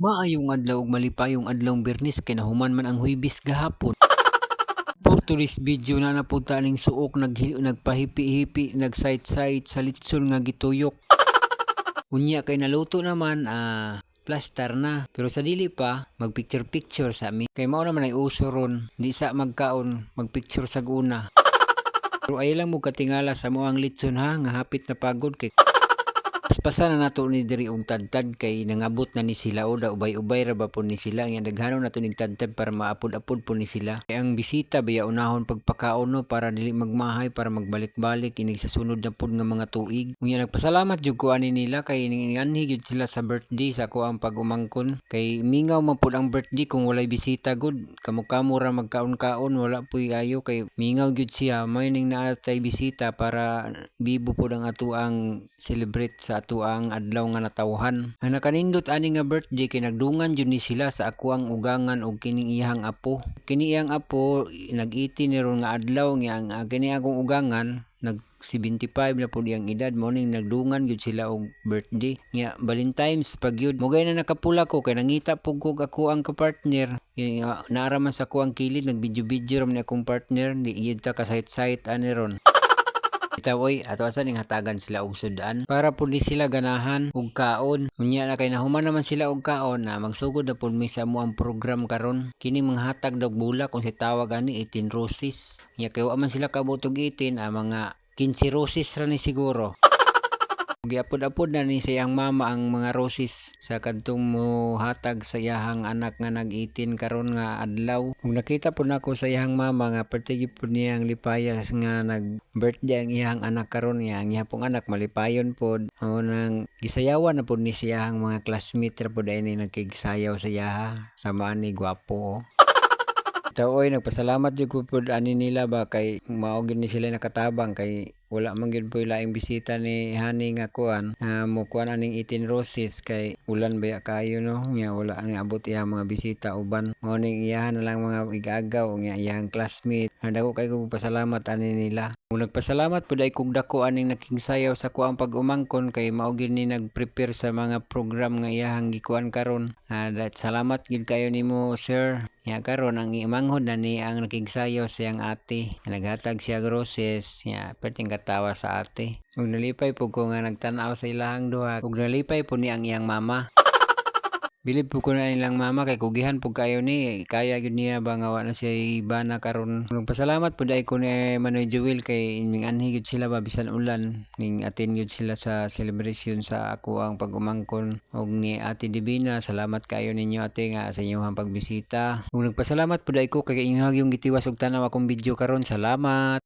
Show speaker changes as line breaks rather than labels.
Maayong adlaw ug malipayong adlawng Biyernes kay nahuman man ang Huwebes gahapon. For today's video na napunta ning suok nagpahipi-hipi nagsayt-sayt sa litson nga gituyok. Unya kay naluto naman plaster na. Pero sa dili pa magpicture-picture sa amin. Kay mao naman ay uso ron, di sa magkaon magpicture sa guna. Pero ay lang mo katingala sa moang litson ha nga hapit na pagod kay paspasan na nato ni diri og tadtad kay nangabot na ni sila o da ubay-ubay ra ba po ni sila nga daghanon nato ning tadtad para maapod-apod po ni sila. Kay ang bisita biya unahon pagpakaon no para dili magmahay para magbalik-balik inig sa sunod na pud nga mga tuig. Unya nagpasalamat jud ko ani nila kay ninganhi gyud sila sa birthday sa ako ang pag-umangkon kay mingaw man pud ang birthday kung walay bisita gud kamo-kamo ra magkaon-kaon wala puy ayo kay mingaw gyud siya may ning naatay bisita para bibo pud ang ato ang celebrate sa ato ang adlaw nga natawhan. Ang nakanindot ani nga birthday kay nagdungan jud ni sila sa ako ang ugangan og kining iyang apo. Kini iyang apo nag-18 ni ron nga adlaw nga ang kini akong ugangan nag 75 na pud iyang edad mo ning nagdungan gyud sila og birthday. Nya Valentine's pag yun mugay na nakapula ko kay nangita pug ko ako ang kapartner. Naaraman sa ko ang kilid nag-video ram ni akong partner di gyud ta kasayt-sayt ani ron. Oy, ato asa ning hatagan sila og sudan para pud di sila ganahan og kaon. Unya na kay nahuman naman sila og kaon na magsugod na pud mi sa mo ang program karon. Kini manghatag dag bulak kung si tawag ani 18 roses. Unya kay wa man sila kabot og 18 mga 15 roses ra ni siguro. Giapod-apod na ni sa iyang mama ang mga roses sa kadtong mo hatag sa iyahang anak nga nag-18 karon nga adlaw. Kung nakita po nako sa iyahang mama nga pertigi po niyang lipayas nga nag-birthday ang iyahang anak karon niya. Ang iyang pong anak malipayon po. O nang gisayawan na po ni sa iyahang mga classmate ra po dahil ni nagkigsayaw sa iyaha. Samaan ni gwapo. Oy, nagpasalamat jud ko pud ani nila ba kay mao gid ni sila nakatabang kay wala man gyud po laing bisita ni Hani nga kuan mo kuan aning 18 roses kay ulan baya kayo no nya wala ni abot iya mga bisita uban mao ning iyahan na lang mga igagaw nya iyang classmate dako kay ko pasalamat ani nila. Kung nagpasalamat pud ay kog dako aning nakigsayaw sa kuang pag-umangkon kay mao gid ni nag-prepare sa mga program nga iyahang gikuan karon. Salamat gid kayo nimo sir. Ya karon ang imanghod na ni ang nakigsayaw siyang ate. Naghatag siya roses. Ya perting katawa sa ate. Ug nalipay po ko nga nagtan-aw sa ilahang duha. Ug nalipay po ni ang iyang mama. Bilib po ko na nilang mama kay kugihan po kayo ni kaya gyud niya ba nga wala siya ibana karon. Nagpasalamat po dai ko ni Manoy Joel kay minganhi gyud sila ba bisan ulan ning attend gyud sila sa celebration sa ako ang pag-umangkon og ni Ate Divina. Salamat kayo ninyo ate nga sa inyong pagbisita. Nagpasalamat po dai ko kay inyo yung gitiwas og tanaw akong video karon. Salamat.